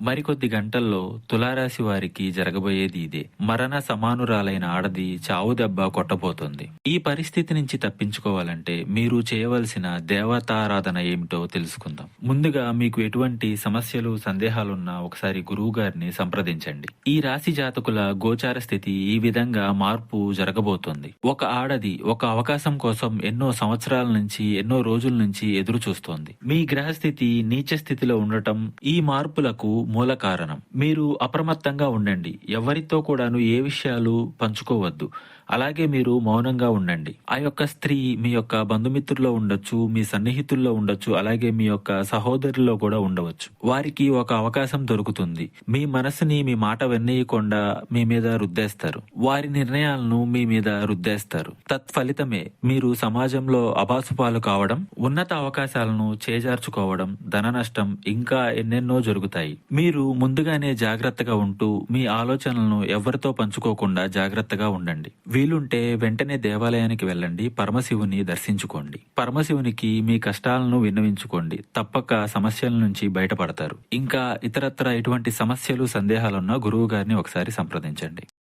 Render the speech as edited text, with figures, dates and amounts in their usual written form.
మరికొద్ది గంటల్లో తులారాశి వారికి జరగబోయేది ఇదే. మరణ సమానురాలైన ఆడది చావు దెబ్బ కొట్టబోతోంది. ఈ పరిస్థితి నుంచి తప్పించుకోవాలంటే మీరు చేయవలసిన దేవతారాధన ఏమిటో తెలుసుకుందాం. ముందుగా మీకు ఎటువంటి సమస్యలు, సందేహాలున్నా ఒకసారి గురువు గారిని సంప్రదించండి. ఈ రాశి జాతకుల గోచార స్థితి ఈ విధంగా మార్పు జరగబోతోంది. ఒక ఆడది ఒక అవకాశం కోసం ఎన్నో సంవత్సరాల నుంచి, ఎన్నో రోజుల నుంచి ఎదురు చూస్తోంది. మీ గ్రహస్థితి నీచ స్థితిలో ఉండటం ఈ మార్పులకు మూల కారణం. మీరు అప్రమత్తంగా ఉండండి. ఎవరితో కూడాను ఏ విషయాలు పంచుకోవద్దు. అలాగే మీరు మౌనంగా ఉండండి. ఆ యొక్క స్త్రీ మీ యొక్క బంధుమిత్రుల్లో ఉండొచ్చు, మీ సన్నిహితుల్లో ఉండొచ్చు, అలాగే మీ యొక్క సహోదరుల్లో కూడా ఉండవచ్చు. వారికి ఒక అవకాశం దొరుకుతుంది. మీ మనసుని, మీ మాట విననీయకుండా మీ మీద రుద్దేస్తారు. వారి నిర్ణయాలను మీ మీద రుద్దేస్తారు. తత్ఫలితమే మీరు సమాజంలో అబాసుపాలు కావడం, ఉన్నత అవకాశాలను చేజార్చుకోవడం, ధన నష్టం, ఇంకా ఎన్నెన్నో జరుగుతాయి. మీరు ముందుగానే జాగ్రత్తగా ఉంటూ మీ ఆలోచనలను ఎవరితో పంచుకోకుండా జాగ్రత్తగా ఉండండి. వీలుంటే వెంటనే దేవాలయానికి వెళ్ళండి. పరమశివుని దర్శించుకోండి. పరమశివునికి మీ కష్టాలను విన్నవించుకోండి. తప్పక సమస్యల నుంచి బయటపడతారు. ఇంకా ఇతరత్ర ఎటువంటి సమస్యలు, సందేహాలున్నా గురువు గారిని ఒకసారి సంప్రదించండి.